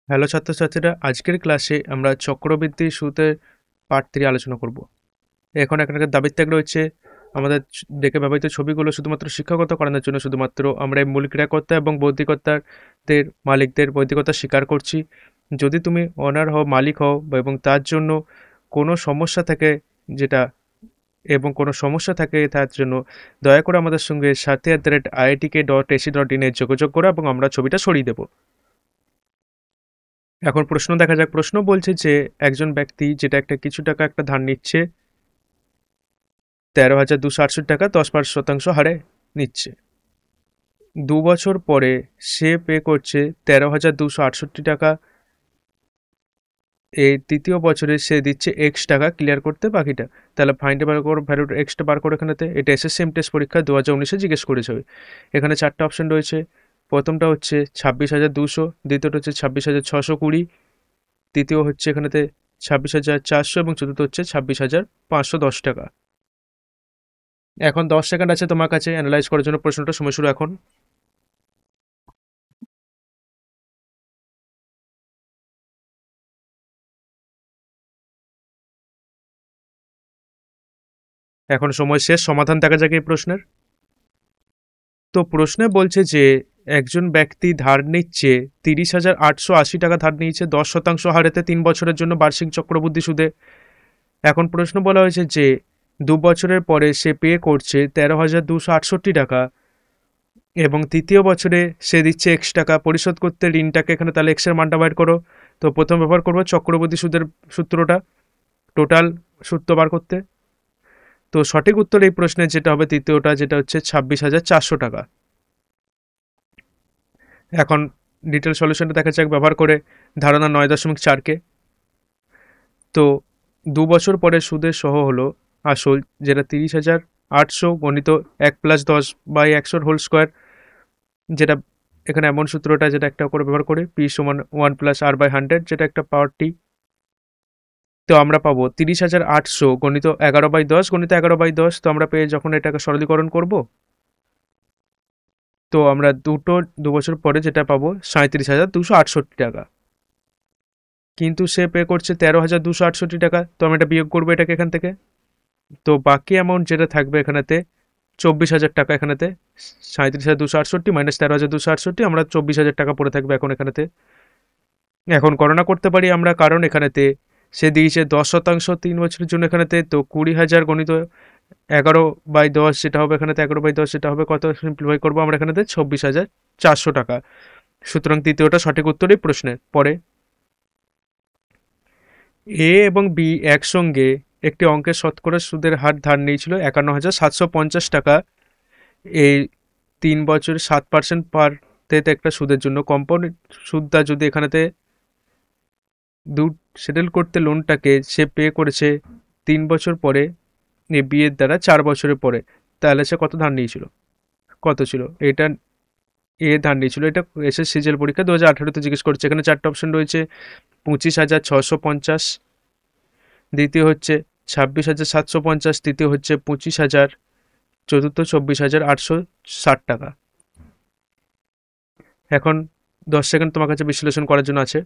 Hello ছাত্রছাত্রীরা, আজকের ক্লাসে আমরা চক্রবৃদ্ধি সুদের পার্ট 3 আলোচনা করব। এখন এখানে দাবির ত্যাগ রয়েছে। আমাদের দেখে ব্যবহৃত ছবিগুলো শুধুমাত্র শিক্ষাগত কারণের জন্য, শুধুমাত্র আমরা এই মূল ক্রিয়াকর্তা এবং বৌদ্ধিকতাদের মালিকদের বৌদ্ধিকতা স্বীকার করছি। যদি তুমি অনার হও, মালিক হও এবং তার জন্য কোনো সমস্যা থাকে যেটা এবং কোনো সমস্যা থাকে তার জন্য দয়া করে আমাদের সঙ্গে sathi@iitk.ac.in যোগাযোগ করো এবং আমরা ছবিটা সরিয়ে দেবো। এখন প্রশ্ন দেখা যাক। প্রশ্ন বলছে যে একজন ব্যক্তি যেটা একটা কিছু টাকা একটা ধার নিচ্ছে 13,268 টাকা 10% হারে নিচ্ছে। 2 বছর পরে সে পে করছে 13,268 টাকা। এই তৃতীয় বছরে সে দিচ্ছে এক্স টাকা ক্লিয়ার করতে বাকিটা। তাহলে ফাইন্ড বার করো ভ্যালুটা এক্সটা বার করো এখানেতে। এটা এসএসসি টেস্ট পরীক্ষা 2019-এ জিজ্ঞেস করেছে। এখানে 4টা অপশন রয়েছে। প্রথমটা হচ্ছে 26,200, দ্বিতীয়টা হচ্ছে 26,620, তৃতীয় হচ্ছে এখানেতে 26,400 এবং চতুর্থ হচ্ছে 26,510 টাকা। এখন 10 সেকেন্ড আছে তোমার কাছে অ্যানালাইজ করার জন্য প্রশ্নটা। সময় শুরু এখন। এখন সময় শেষ, সমাধান দেখা যাক এই প্রশ্নের। তো প্রশ্নে বলছে যে একজন ব্যক্তি ধার নিচ্ছে 30,880 টাকা ধার নিয়েছে 10% হারেতে 3 বছরের জন্য বার্ষিক চক্রবৃদ্ধি সুদে। এখন প্রশ্ন বলা হয়েছে যে 2 বছরের পরে সে পে করছে 13,268 টাকা এবং তৃতীয় বছরে সে দিচ্ছে এক্স টাকা পরিশোধ করতে ঋণটাকে। এখানে তাহলে এক্সের মানটা বাইর করো। তো প্রথম ব্যবহার করবো চক্রবৃদ্ধি সুদের সূত্রটা, টোটাল সূত্র বার করতে। তো সঠিক উত্তর এই প্রশ্নের যেটা হবে তৃতীয়টা, যেটা হচ্ছে 26,400 টাকা। এখন ডিটেল সলিউশনটা দেখা যাক ব্যবহার করে ধারণা 9.4কে। তো 2 বছর পরে সুদের সহ হলো আসল, যেটা 30,800 গণিত 1+10/100 হোল স্কোয়ার, যেটা এখানে এমন সূত্রটা যেটা একটা করে ব্যবহার করে পি সমান 1+r/100, যেটা একটা পাওয়ার টি। তো আমরা পাবো 30,800 গণিত 11/10 গণিত 11/10। তো আমরা পেয়ে যখন এটাকে সরলীকরণ করব, তো আমরা 2 বছর পরে যেটা পাবো 37,268 টাকা। কিন্তু সে পে করছে 13,268 টাকা। তো আমি এটা বিয়োগ করবো এটাকে এখান থেকে। তো বাকি অ্যামাউন্ট যেটা থাকবে এখানেতে 24,000 টাকা। এখানেতে 37,268 মাইনাস 13,268, আমরা 24,000 টাকা পড়ে থাকবে এখন এখানেতে। এখন গণনা করতে পারি আমরা, কারণ এখানেতে সে দিয়েছে 10% 3 বছরের জন্য এখানেতে। তো 20,000 গণিত 11/10 যেটা হবে এখানেতে 11/10 যেটা হবে কত, সিম্পলিফাই করবো আমরা এখানেতে 26,400 টাকা। সুতরাং তৃতীয়টা সঠিক উত্তর এই প্রশ্নের। পরে এ এবং বি একসঙ্গে একটি অঙ্কের শতকরা সুদের হার ধার নিয়েছিল 51,750 টাকা। এই 3 বছর 7% পার একটা সুদের জন্য কম্পাউন্ড সুদটা যদি এখানেতে দু সেটেল করতে লোনটাকে সে পে করেছে 3 বছর পরে, এ বি এর দ্বারা 4 বছরের পরে, তাহলে সে কত ধার নিয়েছিল, কত ছিল এটা। এ ধার নিয়েছিল, এটা এসএস সিজিএল পরীক্ষা 2018-তে জিজ্ঞেস করছে। এখানে 4টা অপশন রয়েছে। 25,650, দ্বিতীয় হচ্ছে 26,750, তৃতীয় হচ্ছে 25,000, চতুর্থ 24,860 টাকা। এখন 10 সেকেন্ড তোমার কাছে বিশ্লেষণ করার জন্য আছে।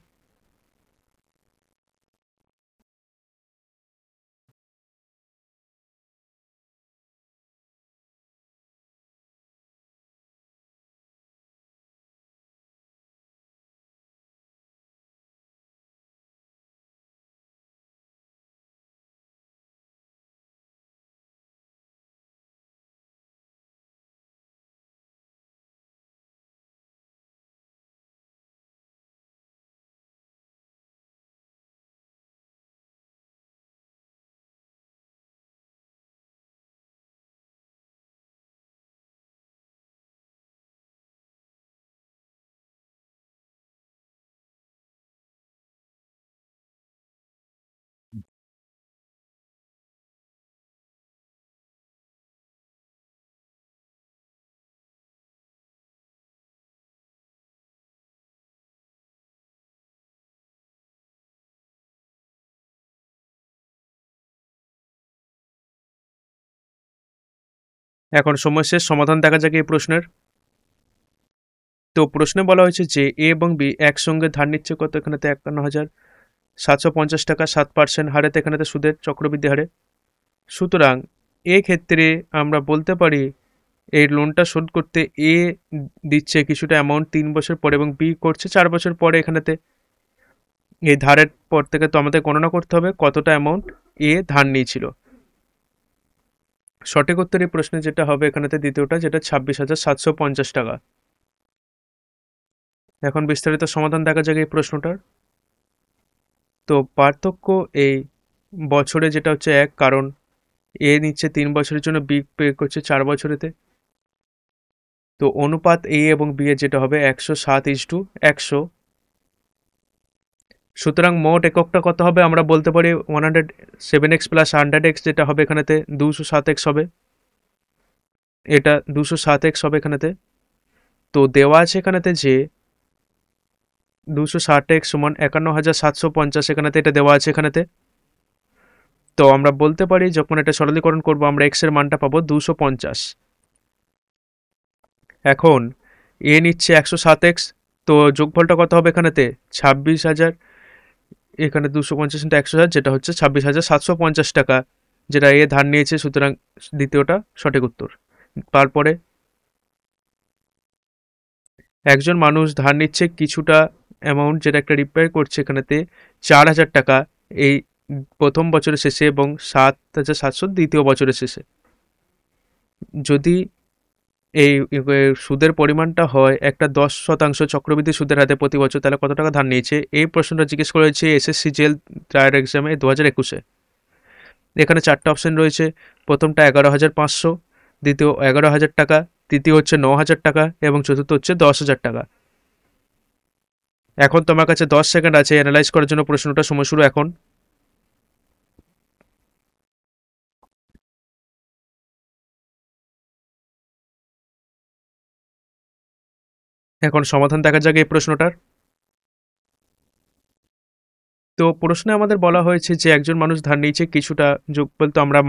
এখন সময় শেষ, সমাধান দেখা যাক এই প্রশ্নের। তো প্রশ্নে বলা হয়েছে যে এ এবং বি একসঙ্গে ধার নিচ্ছে কত, এখানেতে 51,750 টাকা 7% হারেতে, এখানেতে সুদের চক্রবৃদ্ধি হারে। সুতরাং এক্ষেত্রে আমরা বলতে পারি এই লোনটা শোধ করতে এ দিচ্ছে কিছুটা অ্যামাউন্ট 3 বছর পরে এবং বি করছে 4 বছর পরে। এখানেতে এই ধারের পর থেকে তো আমাদের গণনা করতে হবে কতটা অ্যামাউন্ট এ ধার নিয়েছিল। সঠিক উত্তর এই প্রশ্নে যেটা হবে এখানেতে দ্বিতীয়টা, যেটা 26,750 টাকা। এখন বিস্তারিত সমাধান দেখা যাক এই প্রশ্নটার। তো পার্থক্য এই বছরে যেটা হচ্ছে 1, কারণ এ নিচ্ছে 3 বছরের জন্য, বি পে করছে 4 বছরেতে। তো অনুপাত এ এবং বি এর যেটা হবে 107:100। সুতরাং মোট এককটা কত হবে আমরা বলতে পারি 107x প্লাস 100x, যেটা হবে এখানেতে 207x হবে। এটা 207x হবে এখানেতে। তো দেওয়া আছে এখানেতে যে 260x সমান 51,750, এখানেতে এটা দেওয়া আছে এখানেতে। তো আমরা বলতে পারি যখন এটা সরলীকরণ করব আমরা x এর মানটা পাবো 250। এখন এ নিচ্ছে 107x, তো যোগফলটা কত হবে এখানেতে 26,000, এখানে 250 × 100,000, যেটা হচ্ছে 26,750 টাকা, যেটা এ ধার নিয়েছে। সুতরাং দ্বিতীয়টা সঠিক উত্তর। তারপরে একজন মানুষ ধার নিচ্ছে কিছুটা অ্যামাউন্ট, যেটা একটা রিপেয়ার করছে এখানেতে 4,000 টাকা এই প্রথম বছরের শেষে এবং 7,700 দ্বিতীয় বছরের শেষে। যদি এই সুদের পরিমাণটা হয় একটা 10% চক্রবৃদ্ধি সুদের হাতে প্রতি বছর, তাহলে কত টাকা ধার নিয়েছে? এই প্রশ্নটা জিজ্ঞেস করেছে এসএসসি জেল ট্রায়াল এক্সামে 2021-এ। এখানে 4টে অপশন রয়েছে। প্রথমটা 11,500, দ্বিতীয় 11,000 টাকা, তৃতীয় হচ্ছে 9,000 টাকা এবং চতুর্থ হচ্ছে 10,000 টাকা। এখন তোমার কাছে 10 সেকেন্ড আছে অ্যানালাইজ করার জন্য প্রশ্নটা, সময় শুরু এখন। এখন সমাধান দেখা যাক এই প্রশ্নটার। তো প্রশ্নে আমাদের বলা হয়েছে যে একজন মানুষ ধার নিয়েছে কিছুটা, যোগফল তো আমরা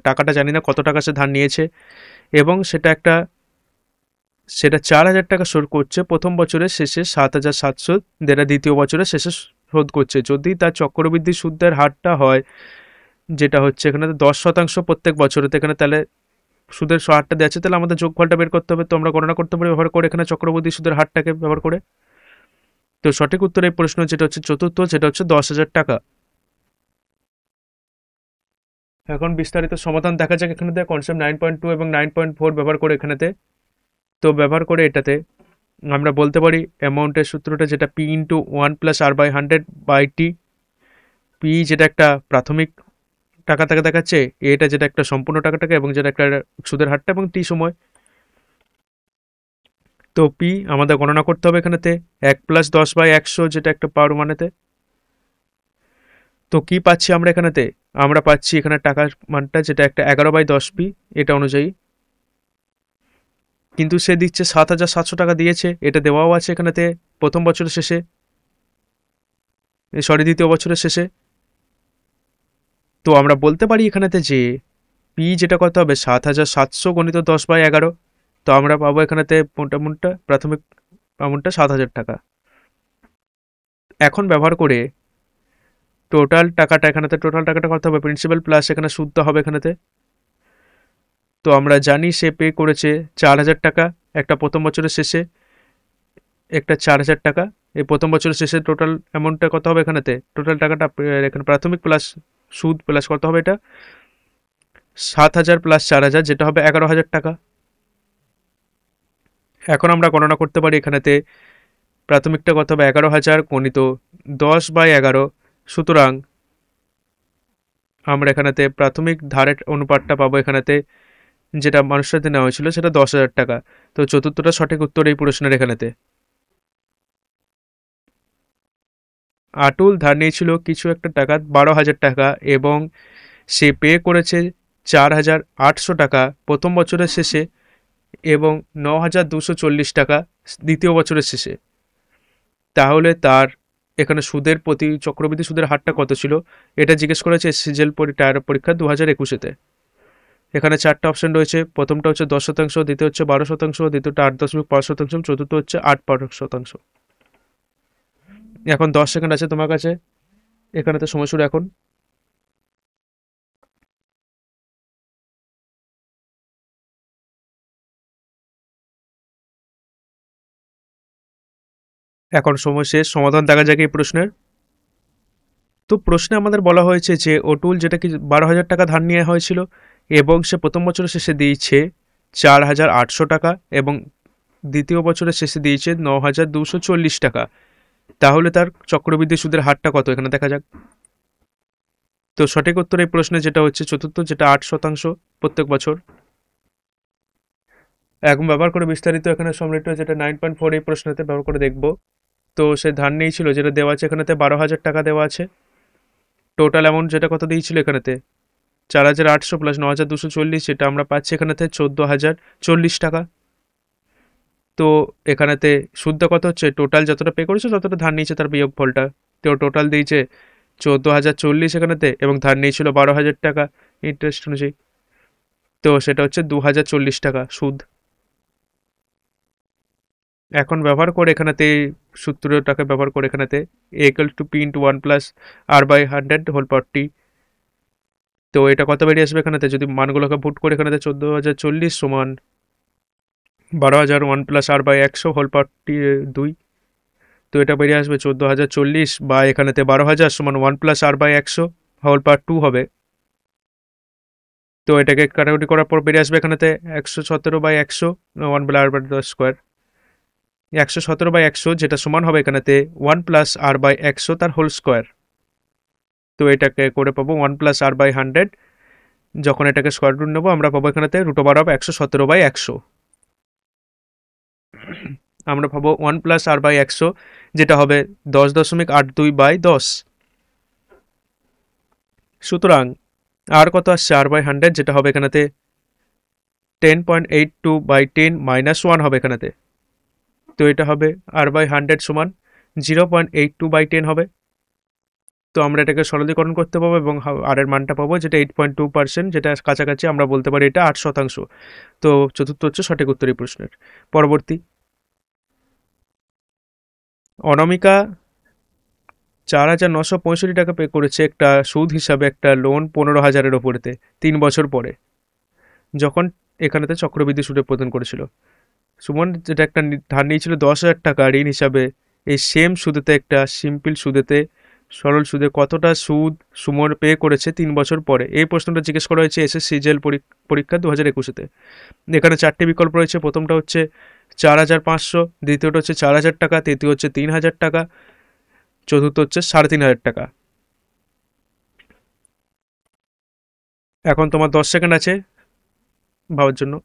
টাকাটা জানি না কত টাকা সে ধার নিয়েছে, এবং সেটা 4,000 টাকা শোধ করছে প্রথম বছরের শেষে, 7,700 যেটা দ্বিতীয় বছরের শেষে শোধ করছে। যদি তার চক্রবৃদ্ধি সুদের হারটা হয় যেটা হচ্ছে এখানে 10% প্রত্যেক বছরেতে, এখানে তাহলে সুদের হারটা দেওয়া আছে, তাহলে আমাদের যোগফলটা বের করতে হবে। তো আমরা গণনা করতে পারি ব্যবহার করে এখানে চক্রবৃদ্ধি সুদের হারটাকে ব্যবহার করে। তো সঠিক উত্তর এই প্রশ্ন যেটা হচ্ছে চতুর্থ, যেটা হচ্ছে 10,000 টাকা। এখন বিস্তারিত সমাধান দেখা যাক এখানে কনসেপ্ট 9.2 এবং 9.4 ব্যবহার করে এখানেতে। তো ব্যবহার করে এটাতে আমরা বলতে পারি অ্যামাউন্টের সূত্রটা যেটা পি ইন্টু 1+r/100/t। পি যেটা একটা প্রাথমিক টাকা থেকে দেখাচ্ছে, এটা যেটা একটা সম্পূর্ণ টাকাটাকে এবং যেটা একটা সুদের হারটা, এবং টি সময়। তো পি আমাদের গণনা করতে হবে এখানেতে 1+10/100, যেটা একটা পাওয়ার মানেতে। তো কি পাচ্ছি আমরা এখানেতে? আমরা পাচ্ছি এখানে টাকার মানটা যেটা একটা 11/10p এটা অনুযায়ী, কিন্তু সে দিচ্ছে 7,700 টাকা দিয়েছে, এটা দেওয়াও আছে এখানেতে প্রথম বছরের শেষে, দ্বিতীয় বছরের শেষে। তো আমরা বলতে পারি এখানেতে যে পি যেটা কত হবে 7,700 × 10/11। তো আমরা পাবো এখানেতে মোটামুটি প্রাথমিক অ্যামাউন্টটা 7,000 টাকা। এখন ব্যবহার করে টোটাল টাকাটা কত হবে? প্রিন্সিপাল প্লাস এখানে সুদটা হবে এখানেতে। তো আমরা জানি সে পে করেছে 4,000 টাকা একটা প্রথম বছরের শেষে, একটা 4,000 টাকা এই প্রথম বছরের শেষে। টোটাল অ্যামাউন্টটা কত হবে এখানেতে? টোটাল টাকাটা এখানে প্রাথমিক প্লাস সুদ প্লাস কত হবে? এটা 7,000 প্লাস 4,000, যেটা হবে 11,000 টাকা। এখন আমরা গণনা করতে পারি এখানেতে প্রাথমিকটা কত হবে 11,000 × 10/11। সুতরাং আমরা এখানেতে প্রাথমিক ধারের অনুপাতটা পাবো এখানেতে, যেটা মানুষের সাথে নেওয়া হয়েছিল সেটা 10,000 টাকা। তো চতুর্থটা সঠিক উত্তর এই প্রশ্নের এখানেতে। আতুল ধার নিয়েছিল কিছু একটা টাকা 12,000 টাকা এবং সে পে করেছে 4,800 টাকা প্রথম বছরের শেষে এবং 9,240 টাকা দ্বিতীয় বছরের শেষে। তাহলে তার এখানে সুদের প্রতি চক্রবৃদ্ধি সুদের হারটা কত ছিল এটা জিজ্ঞেস করেছে সিজেল টায়ার পরীক্ষা 2021-তে। এখানে চারটা অপশন রয়েছে। প্রথমটা হচ্ছে 10%, দ্বিতীয় হচ্ছে 12%, দ্বিতীয়টা 8.5%, চতুর্থ হচ্ছে 8%। এখন 10 সেকেন্ড আছে তোমার কাছে, এখানে তো সময় শুরু এখন। এখন সময় শেষ, সমাধান দেখা যাক এই প্রশ্নের। তো প্রশ্নে আমাদের বলা হয়েছে যে অতুল যেটা কি 12,000 টাকা ধার নেওয়া হয়েছিল এবং সে প্রথম বছরের শেষে দিয়েছে 4,800 টাকা এবং দ্বিতীয় বছরের শেষে দিয়েছে 9,240 টাকা। তাহলে তার চক্রবৃদ্ধি সুদের হারটা কত এখানে দেখা যাক। তো সঠিক উত্তর এই প্রশ্নে যেটা হচ্ছে চতুর্থ, যেটা 8% প্রত্যেক বছর। এখন ব্যবহার করে বিস্তারিত এখানে সমৃদ্ধ যেটা 9.4 এই প্রশ্নতে ব্যবহার করে দেখব। তো সে ধার নিয়েছিল যেটা দেওয়া আছে এখানেতে 12,000 টাকা দেওয়া আছে। টোটাল অ্যামাউন্ট যেটা কত দিয়েছিল এখানেতে 4,800 প্লাস 9,240, যেটা আমরা পাচ্ছি এখানেতে 14,040 টাকা। তো এখানেতে সুদ কত হচ্ছে, টোটাল যতটা পে করেছে ততটা ধার নিয়েছে তার বিয়োগফলটা। তো টোটাল দিয়েছে 14,040 এখানেতে এবং ধার নিয়েছিল 12,000 টাকা ইন্টারেস্ট অনুযায়ী। তো সেটা হচ্ছে 2,040 টাকা সুদ। এখন ব্যবহার করে এখানেতে সূত্রটাকে ব্যবহার করে এখানেতে a = p × 1 + r/100 * t। তো এটা কত বেরিয়ে আসবে এখানেতে যদি মানগুলোকে পুট করে এখানেতে 14,040 সমান 12,001 + r/100 t 2। তো এটা বেরিয়ে আসবে 14,040 বা এখানেতে 12,000 সমান 1 + r/100 2 হবে। তো এটাকে কাটাকুটি করার পর বেরিয়ে আসবে এখানেতে 117/100 1 + r/10² 117/100, যেটা সমান হবে এখানেতে 1 + r/100 তার হোল স্কোয়ার। তো এটাকে করে পাবো 1 + r/100। যখন এটাকে স্কোয়ার রুট নেবো আমরা পাবো এখানেতে √117/100। আমরা পাবো 1 + r/100, যেটা হবে 10.82/10। সুতরাং আর কত আসছে r/100, যেটা হবে এখানেতে 10.82/10 - 1 হবে এখানেতে। তো এটা হবে r/100 সমান 0.82/10 হবে। তো আমরা এটাকে সরলীকরণ করতে পাবো এবং আর এর মানটা পাবো যেটা 8.2%, যেটা কাছাকাছি আমরা বলতে পারি এটা 8%। তো চতুর্থ হচ্ছে সঠিক উত্তর এই প্রশ্নের। পরবর্তী, অনামিকা 4,965 টাকা পে করেছে একটা সুদ হিসাবে একটা লোন 15,000-এর ওপরেতে 3 বছর পরে, যখন এখানেতে চক্রবৃদ্ধি সুদে প্রদান করেছিল। সুমন যেটা একটা ধার নিয়েছিল 10,000 টাকা ঋণ হিসাবে, এই সেম সুদেতে একটা সিম্পল সুদেতে সরল সুদে কতটা সুদ সুমন পে করেছে 3 বছর পরে। এই প্রশ্নটা জিজ্ঞেস করা হয়েছে এসএসসি জেল পরীক্ষা 2021-তে। এখানে চারটি বিকল্প রয়েছে। প্রথমটা হচ্ছে 4,500, দ্বিতীয়টা হচ্ছে 4,000 টাকা, তৃতীয় হচ্ছে 3,000 টাকা, চতুর্থ হচ্ছে 3,500 টাকা। এখন তোমার 10 সেকেন্ড আছে ভাবার জন্য।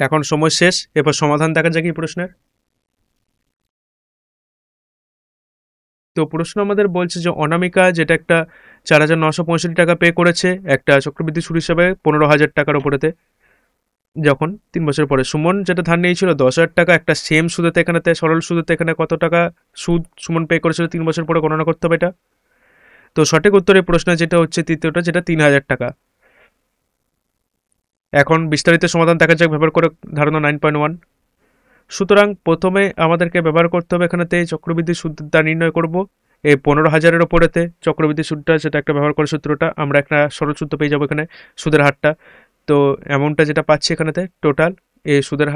এখন সময় শেষ, এবার সমাধান দেখা যাক এই প্রশ্নের। তো প্রশ্ন আমাদের বলছে যে অনামিকা যেটা একটা 4,965 টাকা পে করেছে একটা চক্রবৃদ্ধি সুদ হিসাবে 15,000 টাকার ওপরেতে, যখন 3 বছর পরে সুমন যেটা ধার নিয়েছিল 10,000 টাকা একটা সেম সুদেতে এখানেতে সরল সুদেতে এখানে কত টাকা সুদ সুমন পে করেছিল 3 বছর পরে গণনা করতে হবে এটা। তো সঠিক উত্তরের প্রশ্ন যেটা হচ্ছে তৃতীয়টা, যেটা 3,000 টাকা। এখন বিস্তারিত সমাধান দেখা যাক ব্যবহার করে ধারণা 9.1। সুতরাং প্রথমে আমাদেরকে ব্যবহার করতে হবে এখানেতে চক্রবৃদ্ধি সুদটা নির্ণয় করব। এই 15,000-এর ওপরেতে চক্রবৃদ্ধি সুদটা যেটা একটা ব্যবহার করে সূত্রটা আমরা একটা সরল সূত্র পেয়ে যাবো এখানে সুদের হারটা। তো অ্যামাউন্টটা যেটা পাচ্ছি এখানেতে টোটাল এই সুদের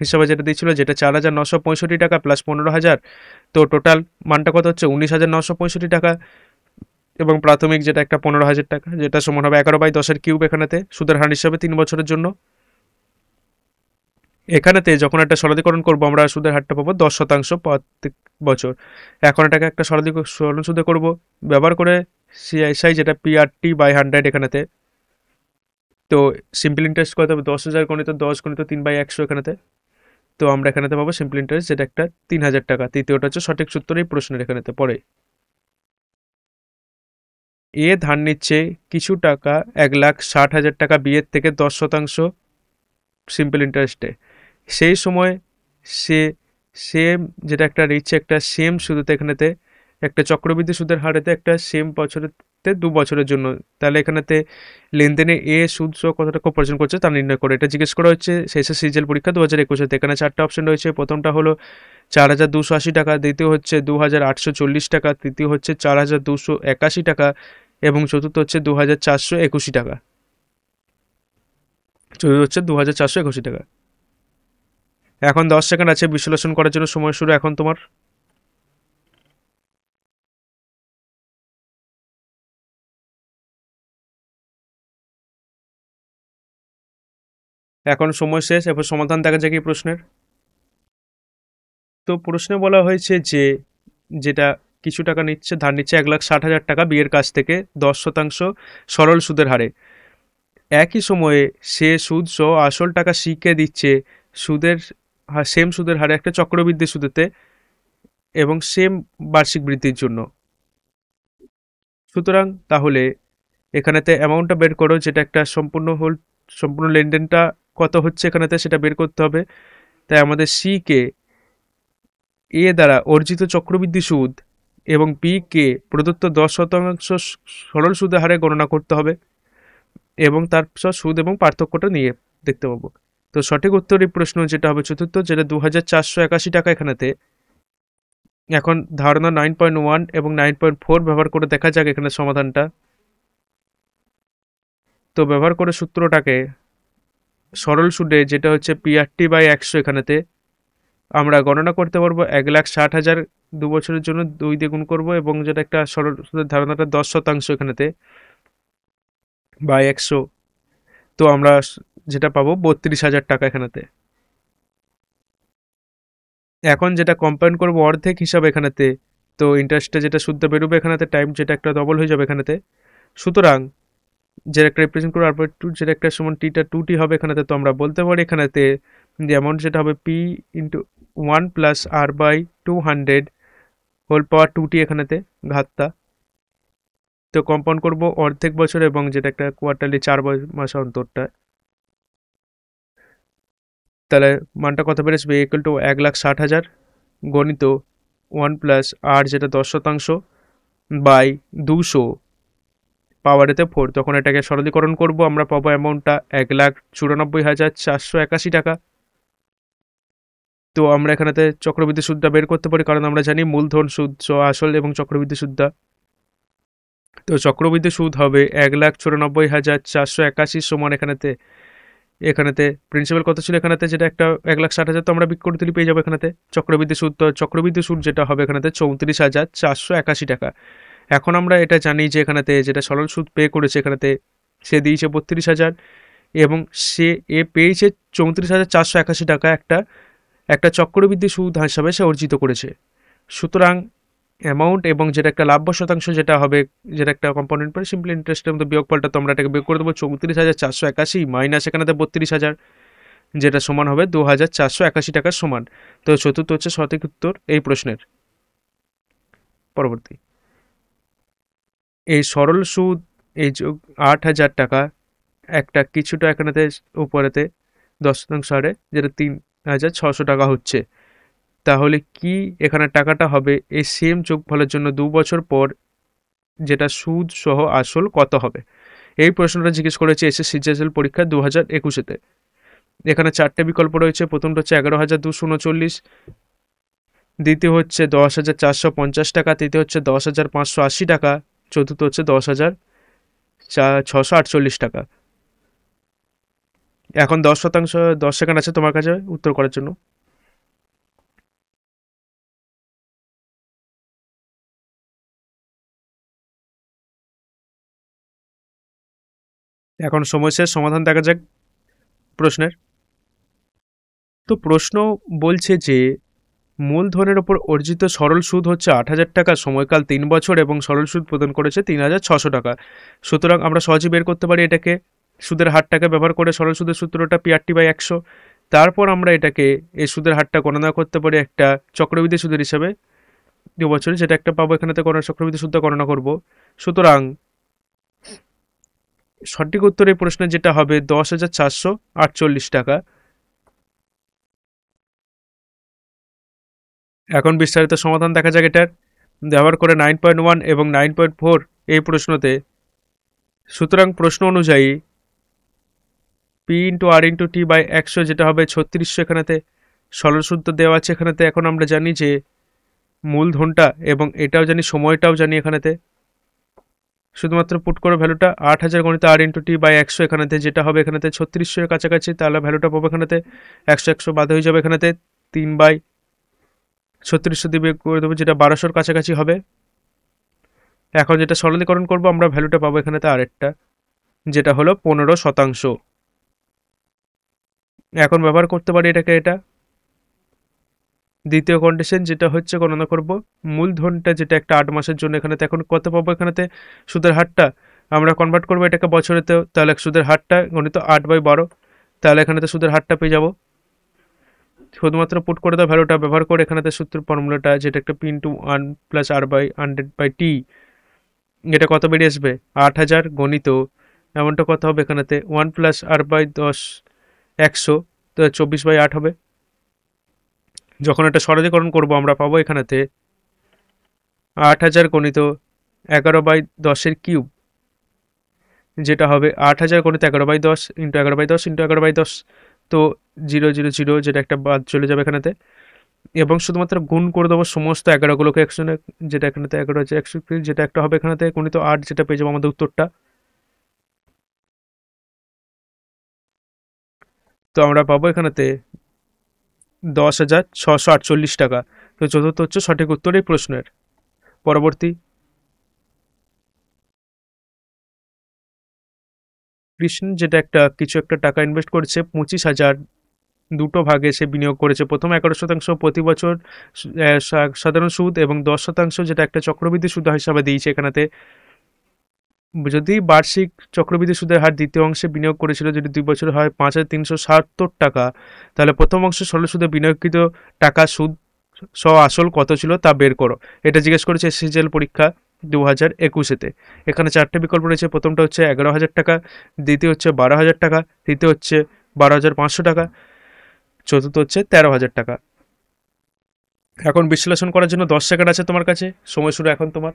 হিসাবে যেটা দিয়েছিল যেটা 4,965 টাকা প্লাস 15,000, তো টোটাল মানটা কত হচ্ছে 19,965 টাকা। এবং প্রাথমিক যেটা একটা 15,000 টাকা, যেটা সমান হবে 11/10 এখানেতে সুদের হার হিসাবে 3 বছরের জন্য। এখানেতে যখন একটা সরলীকরণ করবো আমরা সুদের হারটা পাবো 10% প্রত্যেক বছর। এখন এটাকে একটা সরল সুদে করব ব্যবহার করে সিআইএসআই যেটা PRT/100 এখানেতে। তো সিম্পল ইন্টারেস্ট কত হবে 10,000 গণিত 10 গণিত 3/100 এখানেতে। তো আমরা এখানেতে পাবো সিম্পল ইন্টারেস্ট যেটা একটা 3,000 টাকা। তৃতীয়টা হচ্ছে সঠিক সূত্র এই প্রশ্নের এখানেতে পরে। এ ধার নিচ্ছে কিছু টাকা 1,60,000 টাকা বিয়ের থেকে 10% সিম্পল ইন্টারেস্টে। সেই সময় সে সেম যেটা একটা নিচ্ছে একটা সেম সুদতে এখানেতে একটা চক্রবৃদ্ধি সুদের হারেতে একটা সেম বছরেতে 2 বছরের জন্য, তাহলে এখানেতে লেনদেনে সুদ সহ কত টাকা উপার্জন করছে তা নির্ণয় করে এটা জিজ্ঞেস করা হচ্ছে শেষের সিজিএল পরীক্ষা 2021-তে। এখানে 4টা অপশন রয়েছে। প্রথমটা হলো 4,280 টাকা, দ্বিতীয় হচ্ছে 2,840 টাকা, তৃতীয় হচ্ছে 4,281 টাকা এবং চতুর্থ হচ্ছে 2,421 টাকা। চতুর্থ হচ্ছে 2,421 টাকা। এখন 10 সেকেন্ড আছে বিশ্লেষণ করার জন্য, সময় শুরু এখন তোমার। এখন সময় শেষ, এরপর সমাধান দেখা যাক এই প্রশ্নের। তো প্রশ্নে বলা হয়েছে যে যেটা কিছু টাকা নিচ্ছে, ধার নিচ্ছে 1,60,000 টাকা বিয়ের কাছ থেকে 10% সরল সুদের হারে। একই সময়ে সে সুদ সহ আসল টাকা শিখে দিচ্ছে সুদের সেম সুদের হারে একটা চক্রবৃদ্ধি সুদেতে এবং সেম বার্ষিক বৃদ্ধির জন্য। সুতরাং তাহলে এখানেতে অ্যামাউন্টটা বের করো, যেটা একটা সম্পূর্ণ লেনদেনটা কত হচ্ছে এখানেতে সেটা বের করতে হবে। তাই আমাদের সি কে দ্বারা অর্জিত চক্রবৃদ্ধি সুদ এবং বি কে প্রদত্ত 10% সরল সুদের হারে গণনা করতে হবে এবং তারপর সুদ এবং পার্থক্যটা নিয়ে দেখতে পাবো। তো সঠিক উত্তর এই প্রশ্ন যেটা হবে চতুর্থ, যেটা 2,481 টাকা এখানেতে। এখন ধারণা 9.1 এবং 9.4 ব্যবহার করে দেখা যাক এখানে সমাধানটা। তো ব্যবহার করে সূত্রটাকে সরল সুদে যেটা হচ্ছে PRT/100 এখানেতে আমরা গণনা করতে পারবো 1,60,000 2 বছরের জন্য 2 দিয়ে গুণ করবো এবং যেটা একটা সরল সুদের ধারণাটা 10% এখানেতে বাই 100। তো আমরা যেটা পাবো 32,000 টাকা এখানেতে। এখন যেটা কম্পাউন্ড করবো অর্ধেক হিসাবে এখানেতে, তো ইন্টারেস্টটা যেটা সুদটা বেরোবে এখানেতে টাইম যেটা একটা ডবল হয়ে যাবে এখানেতে। সুতরাং যেটা একটা রিপ্রেজেন্ট করবো আর টু যেটা একটা সমান টিটা 2T হবে এখানেতে। তো আমরা বলতে পারি এখানেতে যে অ্যামাউন্ট যেটা হবে P/1 প্লাস R/200 হোল পাওয়ার 2T এখানেতে ঘাতটা। তো কম্পাউন্ড করবো অর্ধেক বছর এবং যেটা একটা কোয়ার্টারলি 4 মাস অন্তরটা, তাহলে মানটা কত বেড়েছে ইকুয়াল টু 1,60,000 গণিত 1 প্লাস আর যেটা 10% বাই 200 পাওয়ারেতে 4। তখন এটাকে সরলীকরণ করব, আমরা পাবো অ্যামাউন্টটা 1,94,481 টাকা। তো আমরা এখানেতে চক্রবৃদ্ধি সুদটা বের করতে পারি, কারণ আমরা জানি মূলধন সুদ আসল এবং চক্রবৃদ্ধি সুদটা। তো চক্রবৃদ্ধি সুদ হবে 1,94,481 সমান এখানেতে প্রিন্সিপাল কত ছিল এখানেতে, যেটা একটা 1,60,000 তো আমরা বিক করে দিলে পেয়ে যাবো এখানেতে চক্রবৃদ্ধি সুদ। তো চক্রবৃদ্ধি সুদ যেটা হবে এখানেতে 34,481 টাকা। এখন আমরা এটা জানি যে এখানেতে যেটা সরল সুদ পে করেছে এখানেতে সে দিয়েছে 32,000 এবং সে পেয়েছে 34,481 টাকা একটা চক্রবৃদ্ধি সুদ হিসাবে সে অর্জিত করেছে। সুতরাং অ্যামাউন্ট এবং যেটা একটা লাভ্য শতাংশ যেটা হবে, যেটা একটা কম্পোনেন্ট পরে সিম্পল ইন্টারেস্টের মধ্যে বিয়োগফলটা তো আমরা এটাকে বিয়োগ করে দেবো 34,481 মাইনাস এখানেতে 32,000, যেটা সমান হবে 2,481 টাকার সমান। তো চতুর্থ হচ্ছে সঠিক উত্তর এই প্রশ্নের। পরবর্তী, এই সরল সুদ এই 8,000 টাকা একটা কিছুটা এখানেতে উপরেতে 10% হারে যেটা 3,600 টাকা হচ্ছে। তাহলে কি এখানে টাকাটা হবে এই সেম যোগফলের জন্য 2 বছর পর, যেটা সুদ সহ আসল কত হবে? এই প্রশ্নটা জিজ্ঞেস করেছে SSC পরীক্ষা 2021-তে। এখানে 4টে বিকল্প রয়েছে। প্রথমটা হচ্ছে 11,239, দ্বিতীয় হচ্ছে 10,450 টাকা, তৃতীয় হচ্ছে 10,580 টাকা, চতুর্থ হচ্ছে 10,648 টাকা। এখন 10%, 10 সেকেন্ড আছে তোমার কাছে উত্তর করার জন্য। এখন সময় শেষ, সমাধান দেখা যাক প্রশ্নের। তো প্রশ্ন বলছে যে মূলধনের ওপর অর্জিত সরল সুদ হচ্ছে 8,000 টাকা, সময়কাল 3 বছর এবং সরল সুদ প্রদান করেছে 3,600 টাকা। সুতরাং আমরা সহজেই বের করতে পারি এটাকে সুদের হারটাকে ব্যবহার করে সরল সুদের সূত্রটা PRT/100। তারপর আমরা এটাকে এই সুদের হারটা গণনা করতে পারি একটা চক্রবৃদ্ধি সুদের হিসাবে 2 বছরে, যেটা একটা পাবো এখানেতে চক্রবৃদ্ধি সুদটা গণনা করব। সুতরাং সঠিক উত্তর এই প্রশ্নের যেটা হবে 10,448 টাকা। এখন বিস্তারিত সমাধান দেখা যাক এটার ব্যবহার করে 9.1 এবং 9.4 এই প্রশ্নতে। সুতরাং প্রশ্ন অনুযায়ী P into R into T by 100 যেটা হবে 3600 এখানেতে সরল সূত্র দেওয়া আছে এখানেতে। এখন আমরা জানি যে মূলধনটা এবং এটাও জানি, সময়টাও জানি এখানেতে। শুধুমাত্র পুট করে ভ্যালুটা 8000 গণিত আর ইন্টু টি বাই 100 এখানেতে যেটা হবে এখানেতে 3600 এর কাছাকাছি, তাহলে ভ্যালুটা পাবো এখানেতে 100 বাদ হয়ে যাবে এখানেতে 3/3600 দিয়ে করে দেবো যেটা 1200 কাছাকাছি হবে। এখন যেটা সরলীকরণ করব আমরা ভ্যালুটা পাবো এখানেতে আরেকটা যেটা হলো 15%। এখন ব্যবহার করতে পারি এটাকে এটা দ্বিতীয় কন্ডিশন যেটা হচ্ছে গণনা করব মূলধনটা যেটা একটা 8 মাসের জন্য এখানেতে। এখন কত পাবো এখানেতে সুদের হারটা আমরা কনভার্ট করবো এটাকে বছরেতেও, তাহলে সুদের হারটা গণিত 8/12, তাহলে এখানেতে সুদের হারটা পেয়ে যাবো। শুধুমাত্র পুট করে দেওয়া ভ্যালুটা ব্যবহার করে এখানেতে সূত্রের ফর্মুলাটা যেটা একটা পি ইন্টু 1 প্লাস r/100/t, এটা কত বেরিয়ে আসবে 8000 গণিত এমনটা কত হবে এখানেতে 1 প্লাস r/10 100, তো 24/8 হবে। যখন এটা সরলীকরণ করব আমরা পাবো এখানেতে 8000 গণিত 11/10 কিউব যেটা হবে 8000 গণিত 11/10 ইন্টু 11/10 ইন্টু 11/10, তো 000 যেটা একটা বাদ চলে যাবে এখানেতে। এবং শুধুমাত্র গুণ করে দেবো সমস্ত 11গুলোকে একসঙ্গে, যেটা এখানেতে 11,130 যেটা একটা হবে এখানেতে গণিত 8, যেটা পেয়ে যাবো আমাদের উত্তরটা। তো আমরা পাবো এখানেতে 10,648 টাকা। তো চতুর্থ হচ্ছে সঠিক উত্তর এই প্রশ্নের। পরবর্তী, কৃষ্ণ যেটা একটা কিছু একটা টাকা ইনভেস্ট করেছে 25,000 দুটো ভাগে সে বিনিয়োগ করেছে। প্রথম 11% প্রতি বছর সাধারণ সুদ এবং 10% যেটা একটা চক্রবৃদ্ধি সুদ হিসাবে দিয়েছে এখানেতে। যদি বার্ষিক চক্রবৃদ্ধি সুদের হার দ্বিতীয় অংশে বিনিয়োগ করেছিল যদি 2 বছর হয় 5,370 টাকা, তাহলে প্রথম অংশে সরল সুদে বিনিয়োগকৃত টাকা সুদ সহ আসল কত ছিল তা বের করো। এটা জিজ্ঞেস করেছে এসএসসিজিএল পরীক্ষা 2021-তে। এখানে চারটে বিকল্প রয়েছে। প্রথমটা হচ্ছে 11,000 টাকা, দ্বিতীয় হচ্ছে 12,000 টাকা, তৃতীয় হচ্ছে 12,500 টাকা, চতুর্থ হচ্ছে 13,000 টাকা। এখন বিশ্লেষণ করার জন্য 10 সেকেন্ড আছে তোমার কাছে, সময় শুরু এখন তোমার।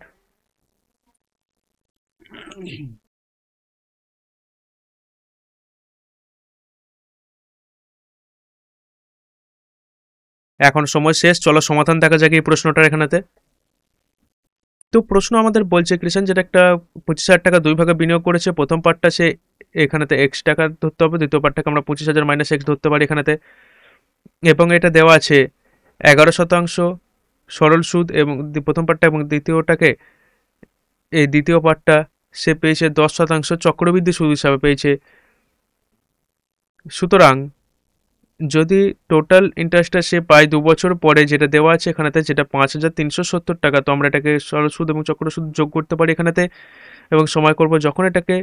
এখন সময় শেষ, চলো সমাধান দেখা যাক এই প্রশ্নটার এখানেতে। তো প্রশ্ন আমাদের বলছে কৃষণ যেটা একটা 25,000 টাকা দুই ভাগে বিনিয়োগ করেছে। প্রথম পার্টটা সে এখানেতে এক্স টাকা ধরতে হবে, দ্বিতীয় পার্টটাকে আমরা 25,000 মাইনাস এক্স ধরতে পারি এখানেতে। এবং এটা দেওয়া আছে 11% সরল সুদ এবং প্রথম পার্টটা, এবং দ্বিতীয়টাকে এই দ্বিতীয় পার্টটা সে পেয়েছে 10% চক্রবৃদ্ধি সুদ হিসাবে পেয়েছে। সুতরাং যদি টোটাল ইন্টারেস্টটা সে পায় 2 বছর পরে যেটা দেওয়া আছে এখানেতে, যেটা 5,370 টাকা, তো আমরা এটাকে সরল সুদ এবং চক্র সুদ যোগ করতে পারি এখানেতে এবং সময় করব যখন এটাকে,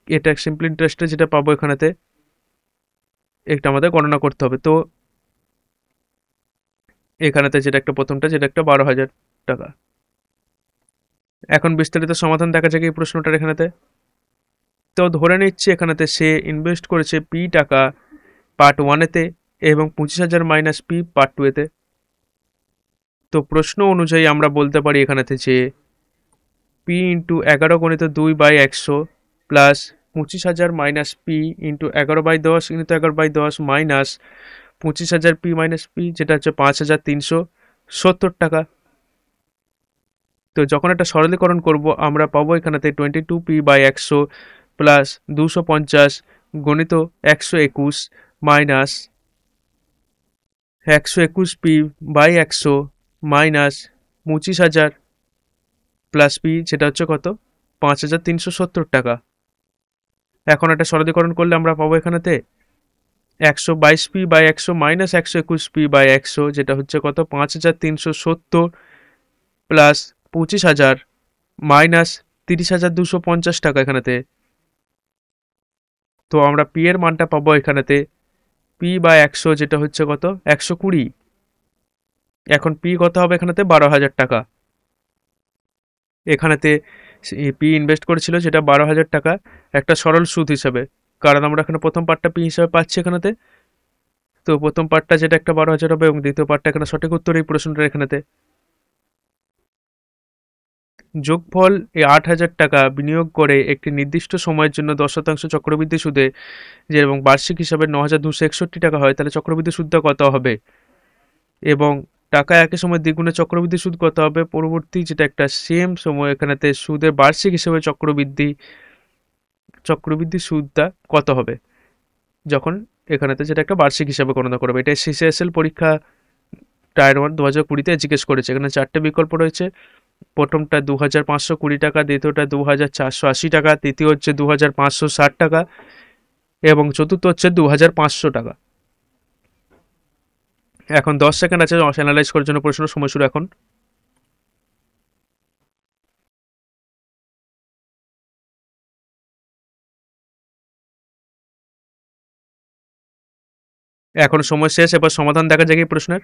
এটা সিম্পল ইন্টারেস্টে যেটা পাবো এখানেতে এটা আমাদের গণনা করতে হবে। তো এখানেতে যেটা একটা প্রথমটা যেটা একটা 12,000 টাকা। এখন বিস্তারিত সমাধান দেখা যাক এই প্রশ্নটার এখানেতে। তো ধরে নিচ্ছে এখানেতে সে ইনভেস্ট করেছে পি টাকা পার্ট 1-এতে এবং 25,000 মাইনাস পি পার্ট 2-এতে। তো প্রশ্ন অনুযায়ী আমরা বলতে পারি এখানেতে যে পি ইন্টু 11 গণিত 2/100 plus 25,000 minus P into 11/10 into 11/10 minus 25,000 P minus P যেটা হচ্ছে 5,370 টাকা। তো যখন এটা সরলীকরণ করব আমরা পাবো এখানেতে 22p/100 প্লাস 250 গণিত 121 minus 121p/100 minus 25,000 plus P যেটা হচ্ছে কত 5,370 টাকা। এখন এটা সরলীকরণ করলে আমরা পাবো এখানেতে 122p/100 মাইনাস 121p/100 যেটা হচ্ছে কত 5,370 প্লাস 25,000 মাইনাস 30,250 টাকা এখানেতে। তো আমরা পি এর মানটা পাবো এখানেতে p/100 যেটা হচ্ছে কত 120। এখন পি কত হবে এখানেতে 12,000 টাকা। এখানেতে পি ইনভেস্ট করেছিল যেটা 12,000 টাকা একটা সরল সুদ হিসাবে, কারণ আমরা এখানে প্রথম পার্টটা পি হিসাবে পাচ্ছি এখানেতে। তো প্রথম পার্টটা যেটা একটা 12,000 হবে এবং দ্বিতীয় পার্টটা এখানে সঠিক উত্তর এই প্রশ্নটার এখানেতে। যোগফল এই 8,000 টাকা বিনিয়োগ করে একটি নির্দিষ্ট সময়ের জন্য 10% চক্রবৃদ্ধি সুদে যে এবং বার্ষিক হিসাবে 9,261 টাকা হয়, তাহলে চক্রবৃদ্ধি সুদটা কত হবে? এবং টাকা একই সময় দ্বিগুণে চক্রবৃদ্ধি সুদ কত হবে? পরবর্তী যেটা একটা সেম সময় এখানেতে সুদের বার্ষিক হিসাবে চক্রবৃদ্ধি সুদটা কত হবে যখন এখানেতে যেটা একটা বার্ষিক হিসাবে গণনা করবে। এটা সিসিএসএল পরীক্ষা টায়ার 1 2020-তে জিজ্ঞেস করেছে। এখানে 4টে বিকল্প রয়েছে। প্রথমটা 2,520 টাকা, দ্বিতীয়টা 2,480 টাকা, তৃতীয় হচ্ছে 2,560 টাকা এবং চতুর্থ হচ্ছে 2,500 টাকা। এখন 10 সেকেন্ড আছে অ্যানালাইজ করার জন্য প্রশ্ন, সময় শুরু এখন। এখন সময় শেষ, এবার সমাধান দেখা যাক এই প্রশ্নের।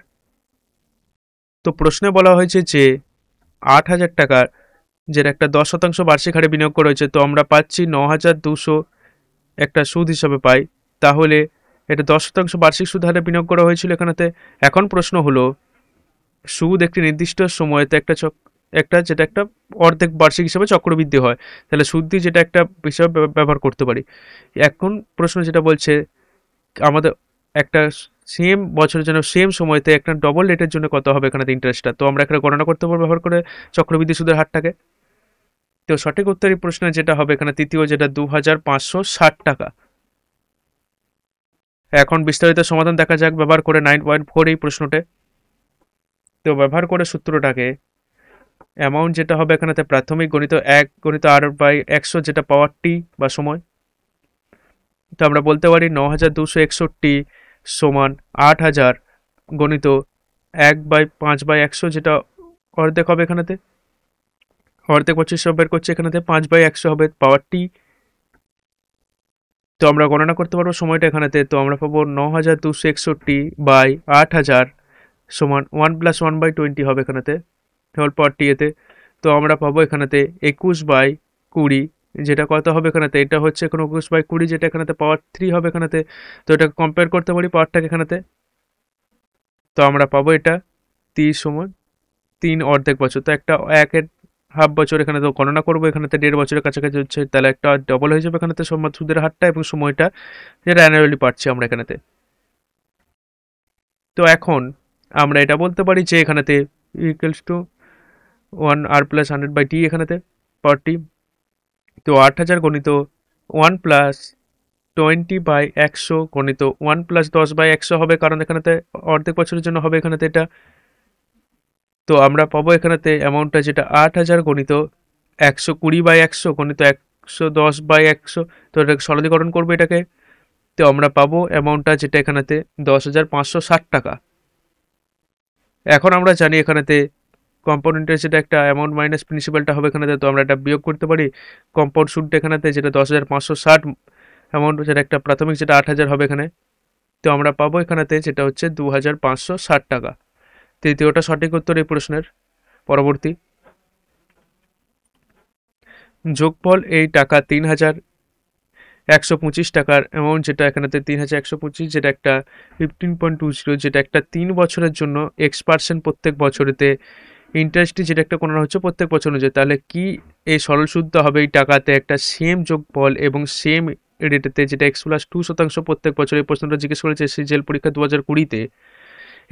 তো প্রশ্নে বলা হয়েছে যে 8,000 টাকার যেটা একটা 10% বার্ষিক হারে বিনিয়োগ করা হয়েছে, তো আমরা পাচ্ছি 9,200 একটা সুদ হিসাবে পাই। তাহলে এটা 10% বার্ষিক সুদ হারে বিনিয়োগ করা হয়েছিল এখানেতে। এখন প্রশ্ন হলো সুদ একটি নির্দিষ্ট সময়তে একটা যেটা একটা অর্ধেক বার্ষিক হিসাবে চক্রবৃদ্ধি হয়, তাহলে সুদ দিয়ে যেটা একটা হিসাবে ব্যবহার করতে পারি। এখন প্রশ্ন যেটা বলছে আমাদের একটা সেম বছরের জন্য সেম সময়তে একটা ডবল রেটের জন্য কত হবে এখানে ইন্টারেস্টটা, তো আমরা এখানে গণনা করতে পারবো ব্যবহার করে চক্রবৃদ্ধি সুদের হারটাকে। তো সঠিক উত্তর এই প্রশ্নে যেটা হবে এখানে তৃতীয়, যেটা 2,560 টাকা। এখন বিস্তারিত সমাধান দেখা যাক ব্যবহার করে 9.4 এই প্রশ্নতে। তো ব্যবহার করে সূত্রটাকে অ্যামাউন্ট যেটা হবে এখানেতে প্রাথমিক গণিত 1 গণিত r/100 যেটা পাওয়ার টি বা সময়, তো আমরা বলতে পারি 9,261 সমান 8,000 গণিত 1/5/100 যেটা অর্ধেক হবে এখানেতে। অর্ধেক 25 বের করছে এখানেতে 5/100 হবে পাওয়ার টি। তো আমরা গণনা করতে পারবো সময়টা এখানেতে, তো আমরা পাবো 9,261/8,000 সমান 1+1/20 হবে এখানেতে হোল পাওয়ার টি এতে। তো আমরা পাবো এখানেতে 21/20 যেটা কত হবে এখানেতে, এটা হচ্ছে এখন 21/20 যেটা এখানেতে পাওয়ার 3 হবে এখানেতে। তো এটাকে কম্পেয়ার করতে পারি পাওয়ারটাকে এখানেতে, তো আমরা পাবো এটা 30 সমান 3 অর্ধেক বছর। তো একটা 1.5 বছর এখানে তো গণনা করবো এখানেতে 1.5 বছরের কাছাকাছি হচ্ছে, তাহলে একটা ডবল হয়ে যাবে এখানেতে সুদের হারটা এবং সময়টা যেটা অ্যানুয়ালি পাচ্ছি আমরা এখানেতে। তো এখন আমরা এটা বলতে পারি যে এখানেতে ইকুয়ালস টু 1r+100/t এখানেতে পাওয়ার টি। তো 8,000 গণিত 1+20/100 গণিত 1+10/100 হবে, কারণ এখানেতে অর্ধেক বছরের জন্য হবে এখানেতে এটা। তো আমরা পাবো এখানেতে অ্যামাউন্টটা যেটা 8,000 গণিত 120/100 গণিত 110/100। তো এটাকে সরলীকরণ করবো এটাকে, তো আমরা পাবো অ্যামাউন্টটা যেটা এখানেতে 10,560 টাকা। এখন আমরা জানি এখানেতে কম্পাউন্ডের যেটা একটা অ্যামাউন্ট মাইনাস প্রিন্সিপালটা হবে এখানেতে, তো আমরা এটা বিয়োগ করতে পারি। কম্পাউন্ড সুদটা এখানেতে যেটা 10,560 অ্যামাউন্ট, যেটা একটা প্রাথমিক যেটা 8,000 হবে এখানে, তো আমরা পাবো এখানেতে যেটা হচ্ছে 2,560 টাকা। তৃতীয়টা সঠিক উত্তর এই প্রশ্নের। পরবর্তী যোগফল এই টাকা 3,125 টাকার অ্যামাউন্ট, যেটা এখানেতে 3,125 যেটা একটা 15.20 যেটা একটা 3 বছরের জন্য x% প্রত্যেক বছরেতে ইন্টারেস্টটি যেটা একটা কোনো হচ্ছে প্রত্যেক বছর অনুযায়ী, তাহলে কি এই সরল সুদটা হবে এই টাকাতে একটা সেম যোগফল এবং সেম রেটেতে যেটা x+2% প্রত্যেক বছর। এই প্রশ্নটা জিজ্ঞেস করেছে সিজিএল পরীক্ষা 2020-তে।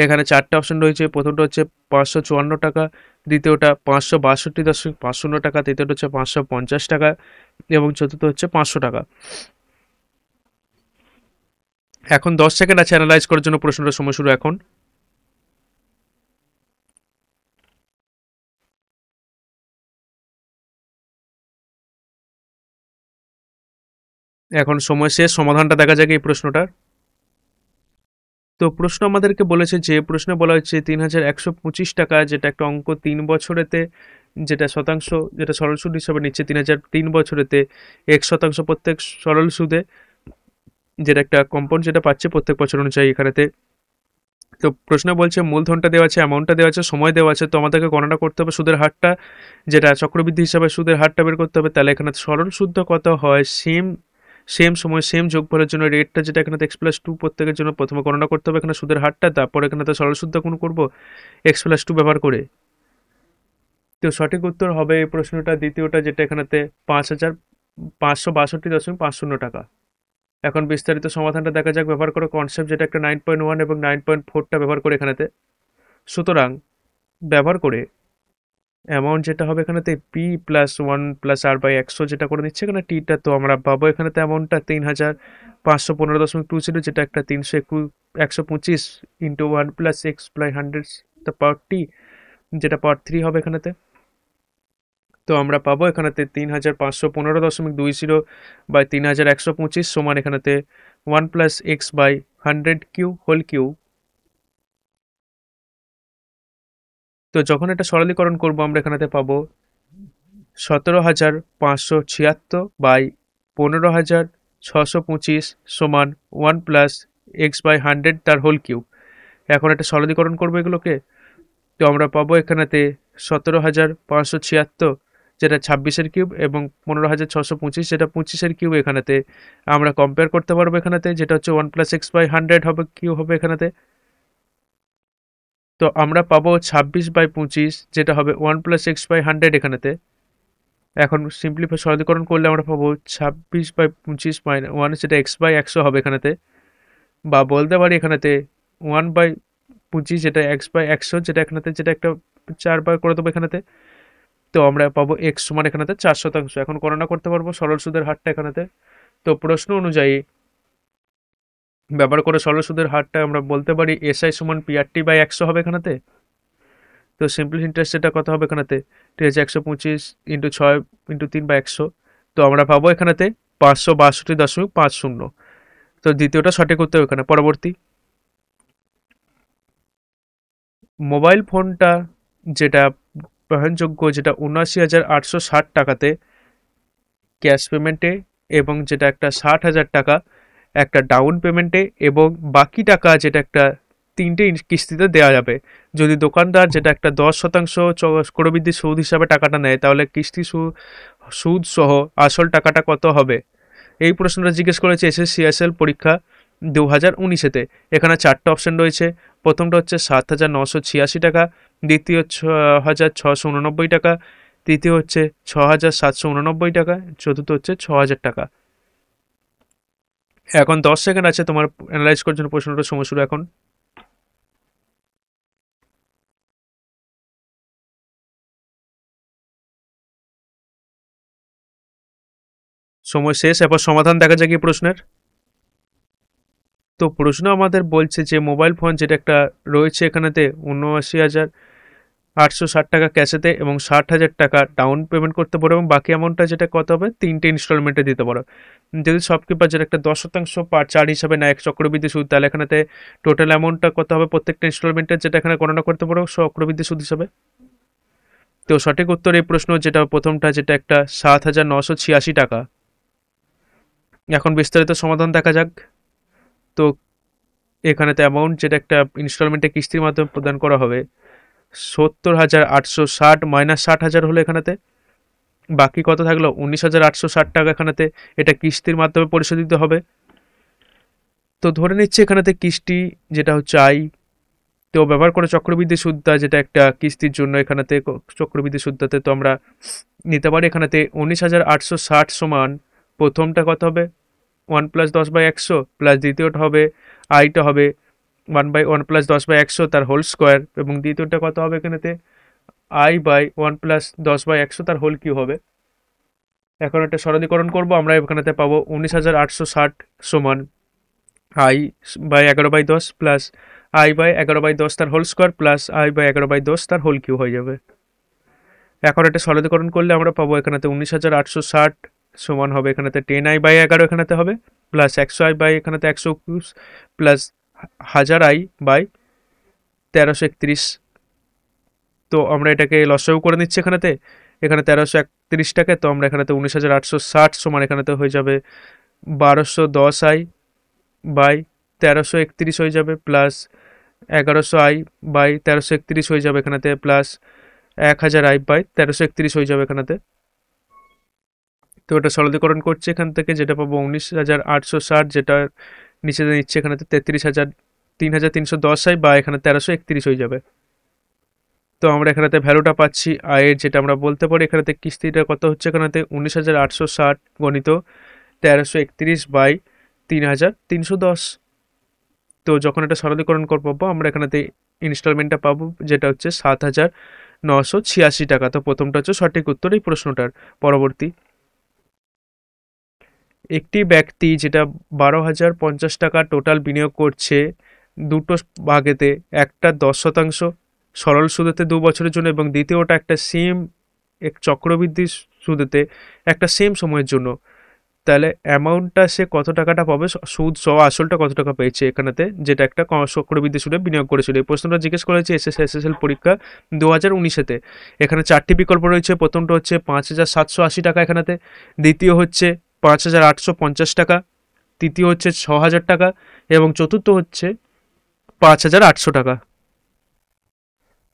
এখানে 4টে অপশন রয়েছে। প্রথমটা হচ্ছে 554 টাকা, দ্বিতীয়টা 562.50 টাকা, তৃতীয়টা হচ্ছে 550 টাকা এবং চতুর্থ হচ্ছে 500 টাকা। এখন 10 সেকেন্ড আছে অ্যানালাইজ করার জন্য প্রশ্নটার সময় শুরু এখন। এখন সময় শেষ, সমাধানটা দেখা যাক এই প্রশ্নটার। তো প্রশ্ন আমাদেরকে বলেছে যে প্রশ্নে বলা হচ্ছে 3,125 টাকা যেটা একটা অঙ্ক 3 বছরেতে যেটা শতাংশ যেটা সরল সুদ হিসাবে নিচ্ছে 3 বছরেতে 1% প্রত্যেক সরল সুদে যেটা একটা কম্পাউন্ড যেটা পাচ্ছে প্রত্যেক বছর অনুযায়ী এখানেতে। তো প্রশ্ন বলছে মূলধনটা দেওয়া আছে, অ্যামাউন্টটা দেওয়া আছে, সময় দেওয়া আছে, তো আমাদেরকে গণনা করতে হবে সুদের হারটা যেটা চক্রবৃদ্ধি হিসাবে সুদের হারটা বের করতে হবে। তাহলে এখানে সরল সুদ কত হয় সেম সেম সময় সেম যোগফলের জন্য রেটটা যেটা এখানে x+2 প্রত্যেকের জন্য প্রথমে গণনা করতে হবে এখানে সুদের হারটা, তারপর এখানে সরল সুদ গুণ করবো x+2 ব্যবহার করে। তো সঠিক উত্তর হবে এই প্রশ্নটা দ্বিতীয়টা, যেটা এখানেতে 5,562.50 টাকা। এখন বিস্তারিত সমাধানটা দেখা যাক ব্যবহার করে কনসেপ্ট, যেটা একটা 9.1 এবং 9.4টা ব্যবহার করে এখানেতে। সুতরাং ব্যবহার করে অ্যামাউন্ট যেটা হবে এখানেতে p+1+r/100 যেটা করে নিচ্ছে এখানে টিটা, তো আমরা পাবো এখানেতে অ্যামাউন্টটা 3,515.20, যেটা একটা 125 ইন্টু 1+x/100 দ্য পাওয়ার টি, যেটা পাওয়ার 3 হবে এখানেতে। তো আমরা পাবো এখানেতে 3,515.20/3125 সমান এখানেতে 1+x/100³ হোল কিউব। তো যখন এটা সরলীকরণ করব আমরা এখানেতে পাবো 17,576/15,625 সমান 1+x/100 তার হোল কিউব। এখন এটা সরলীকরণ করবো এগুলোকে, তো আমরা পাবো এখানেতে 17,576 যেটা 26-এর কিউব এবং 15,625 যেটা 25-এর কিউব। এখানেতে আমরা কম্পেয়ার করতে পারবো এখানেতে, যেটা হচ্ছে 1+x/100 হবে কিউব হবে এখানেতে। তো আমরা পাবো 26/25 যেটা হবে 1+x/100 এখানেতে। এখন সিম্পলিফাই সরলীকরণ করলে আমরা পাবো 26/25 - 1 যেটা x/100 হবে এখানেতে, বা বলতে পারি এখানেতে 1/25 যেটা x/100 যেটা এখানেতে, যেটা একটা 4 বার করে দেবো এখানেতে। তো আমরা পাবো x সমান এখানেতে 4%। এখন গণনা করতে পারবো সরল সুদের হারটা এখানেতে। তো প্রশ্ন অনুযায়ী ব্যবহার করে সরল সুদের হারটা আমরা বলতে পারি SI সমান PRT/100 হবে এখানেতে। তো সিম্পল ইন্টারেস্ট যেটা কত হবে এখানেতে, ঠিক আছে 125 ইন্টু 6 ইন্টু 3/100। তো আমরা পাবো এখানেতে 562.50। তো দ্বিতীয়টা সঠিক উত্তর এখানে। পরবর্তী, মোবাইল ফোনটা যেটা গ্রহণযোগ্য, যেটা 79,860 টাকাতে ক্যাশ পেমেন্টে, এবং যেটা একটা 60,000 টাকা একটা ডাউন পেমেন্টে, এবং বাকি টাকা যেটা একটা 3টে কিস্তিতে দেওয়া যাবে। যদি দোকানদার যেটা একটা 10% চক্রবৃদ্ধি সুদ হিসাবে টাকাটা নেয়, তাহলে কিস্তি সুদ সহ আসল টাকাটা কত হবে? এই প্রশ্নটা জিজ্ঞেস করেছে SSCSL পরীক্ষা 2019-তে। এখানে 4টে অপশন রয়েছে। প্রথমটা হচ্ছে 7,986 টাকা, দ্বিতীয় 6,689 টাকা, তৃতীয় হচ্ছে 6,789 টাকা, চতুর্থ হচ্ছে 6,000 টাকা। এখন 10 সেকেন্ড আছে তোমার অ্যানালাইজ করার জন্য প্রশ্নটার সময় শুরু এখন। সময় শেষ, এরপর সমাধান দেখা যাক এই প্রশ্নের। তো প্রশ্ন আমাদের বলছে যে মোবাইল ফোন যেটা একটা রয়েছে এখানেতে 79,860 টাকা ক্যাশেতে এবং 60,000 টাকা ডাউন পেমেন্ট করতে পারো, এবং বাকি অ্যামাউন্টটা যেটা কত হবে 3টে ইনস্টলমেন্টে দিতে পারো। যদি শপকিপার যেটা একটা 10% পার 4 হিসাবে নেয় চক্রবৃদ্ধি সুদ, তাহলে এখানেতে টোটাল অ্যামাউন্টটা কত হবে প্রত্যেকটা ইনস্টলমেন্টের, যেটা এখানে গণনা করতে পারো চক্রবৃদ্ধি সুদ হিসাবে। তো সঠিক উত্তর এই প্রশ্ন যেটা প্রথমটা, যেটা একটা 7,986 টাকা। এখন বিস্তারিত সমাধান দেখা যাক। তো এখানেতে অ্যামাউন্ট যেটা একটা ইনস্টলমেন্টে কিস্তির মাধ্যমে প্রদান করা হবে 70,860 মাইনাস 60,000 হলো এখানেতে, বাকি কত থাকলো 19,860 টাকা এখানেতে, এটা কিস্তির মাধ্যমে পরিশোধিত হবে। তো ধরে নিচ্ছে এখানেতে কিস্তি যেটা হচ্ছে আই, তো ব্যবহার করে চক্রবৃদ্ধি সুদটা যেটা একটা কিস্তির জন্য এখানেতে চক্রবৃদ্ধি সুদটাতে তো আমরা নিতে পারি এখানেতে 19,860 সমান প্রথমটা কত হবে 1+10/100 প্লাস দ্বিতীয়টা হবে আইটা হবে 1/1+10/100 তার হোল স্কোয়ার, এবং দ্বিতীয়টা কত হবে এখানেতে i/1+10/100 তার হোল কিউ হবে। এখন একটা সরলীকরণ করব আমরা এখানেতে পাবো 19,860 সমান i/11/10 প্লাস i/11/10 তার হোল স্কোয়ার প্লাস i/11/10 তার হোল কিউ হয়ে যাবে। এখন এটা সরলীকরণ করলে আমরা পাবো এখানেতে 19,860 সমান হবে এখানেতে 10i/11 এখানেতে হবে, প্লাস 100i এখানেতে 121 প্লাস 1000i/1331। তো আমরা এটাকে লসাগু করে নিচ্ছি এখানেতে, এখানে 1331 টাকা, তো আমরা এখানেতে 19,860 সমান এখানেতে হয়ে যাবে 1210i/1331 হয়ে যাবে, প্লাস 1100i/1331 হয়ে যাবে এখানেতে, প্লাস 1000i/1331 হয়ে যাবে এখানেতে। তো ওটা সরলীকরণ করছে এখান থেকে, যেটা পাবো 19,860, যেটা নিচে নিচ্ছে এখানে 33,310 হয়, বা এখানে 1331 হয়ে যাবে। তো আমরা এখানেতে ভ্যালুটা পাচ্ছি আয়ের, যেটা আমরা বলতে পারি এখানেতে কিস্তিটা কত হচ্ছে এখানেতে 19,860 গণিত 1331 বাই 3,310। তো যখন এটা সরলীকরণ করবো আমরা এখানেতে ইনস্টলমেন্টটা পাবো, যেটা হচ্ছে 7,986 টাকা। তো প্রথমটা হচ্ছে সঠিক উত্তর এই প্রশ্নটার। পরবর্তী, একটি ব্যক্তি যেটা 12,050 টাকা টোটাল বিনিয়োগ করছে দুটো ভাগেতে, একটা 10% সরল সুদেতে 2 বছরের জন্য এবং দ্বিতীয়টা একটা সেম এক চক্রবৃদ্ধি সুদেতে একটা সেম সময়ের জন্য, তাহলে অ্যামাউন্টটা সে কত টাকাটা পাবে, সুদ সহ আসলটা কত টাকা পেয়েছে এখানেতে, যেটা একটা চক্রবৃদ্ধি সুদে বিনিয়োগ করেছিল। এই প্রশ্নটা জিজ্ঞেস করেছে এসএসএল পরীক্ষা 2019-তে। এখানে 4টি বিকল্প রয়েছে। প্রথমটা হচ্ছে 5,780 টাকা এখানেতে, দ্বিতীয় হচ্ছে 5,850 টাকা, তৃতীয় হচ্ছে 6,000 টাকা এবং চতুর্থ হচ্ছে 5,800 টাকা।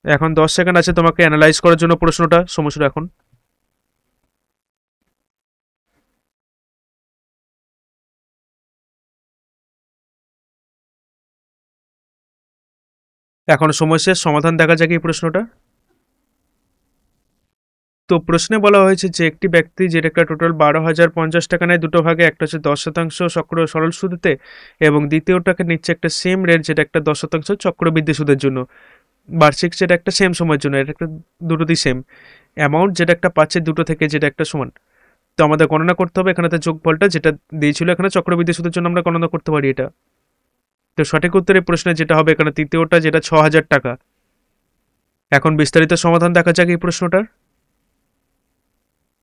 এখন 10 সেকেন্ড আছে তোমাকে অ্যানালাইজ করার জন্য প্রশ্নটা, সমস্যাটা এখন। এখন সমস্যার সমাধান দেখা যাক এই প্রশ্নটা। তো প্রশ্নে বলা হয়েছে যে একটি ব্যক্তি যেটা একটা টোটাল 12,050 টাকা নেয় দুটো ভাগে, একটা হচ্ছে 10% সরল সুদেতে এবং দ্বিতীয়টাকে নিচ্ছে একটা সেম রেট, যেটা একটা 10% চক্রবৃদ্ধি সুদের জন্য বার্ষিক, যেটা একটা সেম সময়ের জন্য, এটা একটা দুটোতেই সেম অ্যামাউন্ট, যেটা একটা পাচ্ছে দুটো থেকে, যেটা একটা সমান। তো আমাদের গণনা করতে হবে এখানে যোগফলটা, যেটা দিয়েছিল এখানে চক্রবৃদ্ধি সুদের জন্য আমরা গণনা করতে পারি এটা। তো সঠিক উত্তর এই প্রশ্নে যেটা হবে এখানে তৃতীয়টা, যেটা 6,000 টাকা। এখন বিস্তারিত সমাধান দেখা যাক এই প্রশ্নটার।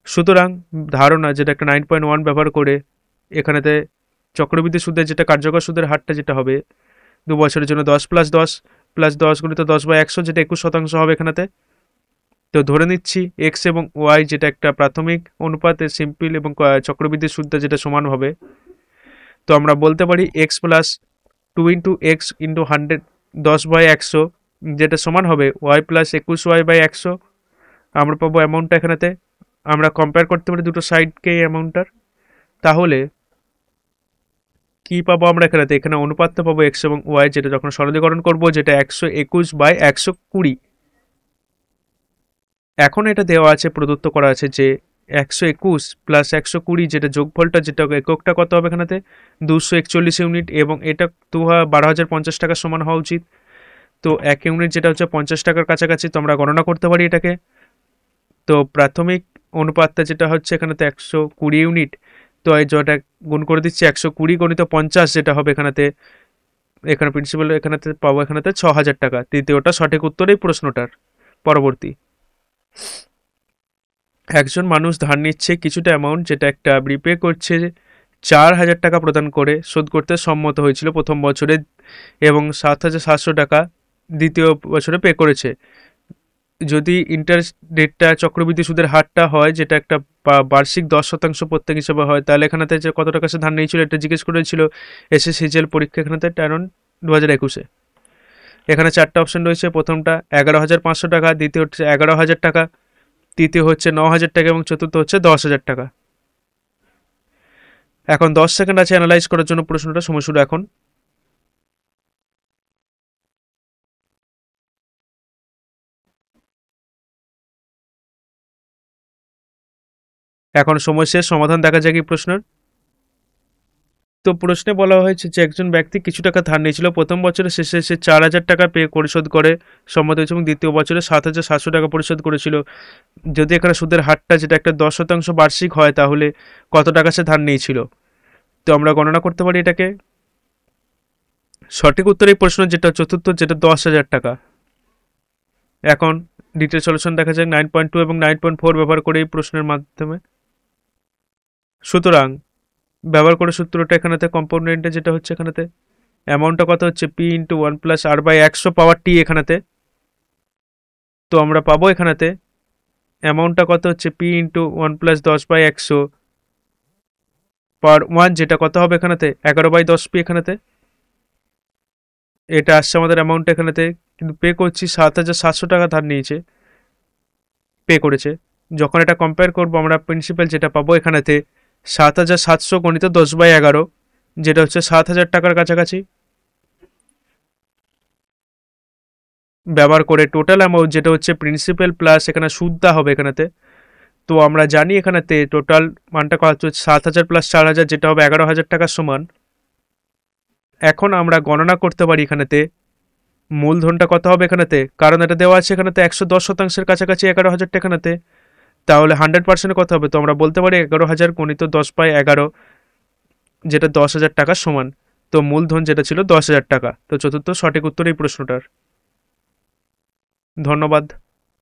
সুতরাং ধারণা, যেটা একটা 9.1 ব্যবহার করে এখানেতে চক্রবৃদ্ধি সুদের যেটা কার্যকর সুদের হারটা যেটা হবে 2 বছরের জন্য 10 + 10 + 10 গুণিত 10/100, যেটা 21% হবে এখানেতে। তো ধরে নিচ্ছি এক্স এবং ওয়াই যেটা একটা প্রাথমিক অনুপাতে সিম্পল এবং চক্রবৃদ্ধি সুদটা যেটা সমান হবে। তো আমরা বলতে পারি এক্স প্লাস 2 × x × 100 10/100, যেটা সমান হবে ওয়াই প্লাস 21y/100। আমরা পাবো অ্যামাউন্টটা এখানেতে, আমরা কম্পেয়ার করতে পারি দুটো সাইডকে এই অ্যামাউন্টটার। তাহলে কি পাবো আমরা এখানেতে, এখানে অনুপাতটা পাবো এক্স এবং ওয়াই, যেটা যখন সরলীকরণ করবো যেটা 121/120। এখন এটা দেওয়া আছে, প্রদত্ত করা আছে যে 121 + 120, যেটা যোগফলটা যেটা এককটা কত হবে এখানেতে 241 ইউনিট, এবং এটা 12,050 টাকার সমান হওয়া উচিত। তো 1 ইউনিট যেটা হচ্ছে 50 টাকার কাছাকাছি, তো আমরা গণনা করতে পারি এটাকে। তো প্রাথমিক অনুপাতটা যেটা হচ্ছে এখানেতে 120 ইউনিট, তো এই যেটা গুণ করে দিচ্ছি 120 × 50, যেটা হবে এখানেতে, এখানে প্রিন্সিপাল এখানেতে পাবো এখানেতে 6,000 টাকা। তৃতীয়টা সঠিক উত্তর এই প্রশ্নটার। পরবর্তী, একজন মানুষ ধার নিচ্ছে কিছুটা অ্যামাউন্ট, যেটা একটা রিপে করছে 4,000 টাকা প্রদান করে শোধ করতে সম্মত হয়েছিল প্রথম বছরে, এবং 7,700 টাকা দ্বিতীয় বছরে পে করেছে। যদি ইন্টারেস্ট রেটটা চক্রবৃদ্ধি সুদের হারটা হয়, যেটা একটা বার্ষিক 10% প্রত্যেক হিসেবে হয়, তাহলে এখানেতে যে কত টাকা সে ধার নিয়েছিল এটা জিজ্ঞেস করেছিল এসএসসিজিএল পরীক্ষা এখানেতে 2021-এ। এখানে 4টা অপশন রয়েছে। প্রথমটা 11,500 টাকা, দ্বিতীয় হচ্ছে 11,000 টাকা, তৃতীয় হচ্ছে 9,000 টাকা এবং চতুর্থ হচ্ছে 10,000 টাকা। এখন 10 সেকেন্ড আছে অ্যানালাইজ করার জন্য প্রশ্নটা, সময় শুরু এখন। এখন সময় শেষ, সমাধান দেখা যাক এই প্রশ্নের। তো প্রশ্নে বলা হয়েছে যে একজন ব্যক্তি কিছু টাকা ধার নিয়েছিল, প্রথম বছরের শেষে সে 4,000 টাকা পরিশোধ করে সম্মত হয়েছে এবং দ্বিতীয় বছরে 7,700 টাকা পরিশোধ করেছিল। যদি এখানে সুদের হারটা যেটা একটা 10% বার্ষিক হয়, তাহলে কত টাকা সে ধার নিয়েছিল। তো আমরা গণনা করতে পারি এটাকে। সঠিক উত্তর এই প্রশ্ন যেটা চতুর্থ, যেটা 10,000 টাকা। এখন ডিটেল সলিউশন দেখা যাক 9.2 এবং 9.4 ব্যবহার করে এই প্রশ্নের মাধ্যমে। সুতরাং ব্যবহার করে সূত্রটা এখানেতে কম্পোনেন্টে যেটা হচ্ছে এখানেতে অ্যামাউন্টটা কত হচ্ছে পি ইন্টু 1 + r/100 পাওয়ার টি এখানেতে। তো আমরা পাবো এখানেতে অ্যামাউন্টটা কত হচ্ছে পি ইন্টু 1 + 10/100 পাওয়ার 1, যেটা কত হবে এখানেতে 11/10p এখানেতে। এটা আসছে আমাদের অ্যামাউন্ট এখানেতে, কিন্তু পে করছি 7,700 টাকা ধার নিয়েছে, পে করেছে। যখন এটা কম্পেয়ার করবো আমরা প্রিন্সিপাল যেটা পাবো এখানেতে 7,700 গণিত 10/11, যেটা হচ্ছে 7,000 টাকার কাছাকাছি। ব্যবহার করে টোটাল অ্যামাউন্ট যেটা হচ্ছে প্রিন্সিপাল প্লাস এখানে সুদটা হবে এখানেতে। তো আমরা জানি এখানেতে টোটাল মানটা কত হচ্ছে 7,000 প্লাস 4,000, যেটা হবে 11,000 টাকার সমান। এখন আমরা গণনা করতে পারি এখানেতে মূলধনটা কত হবে এখানেতে, কারণ এটা দেওয়া আছে এখানেতে 110% কাছাকাছি 11,000 টাকা এখানেতে। তাহলে 100% কত হবে, তো আমরা বলতে পারি 11,000 গণিত 10/11, যেটা 10,000 টাকার সমান। তো মূলধন যেটা ছিল 10,000 টাকা। তো চতুর্থ সঠিক উত্তর এই প্রশ্নটার। ধন্যবাদ।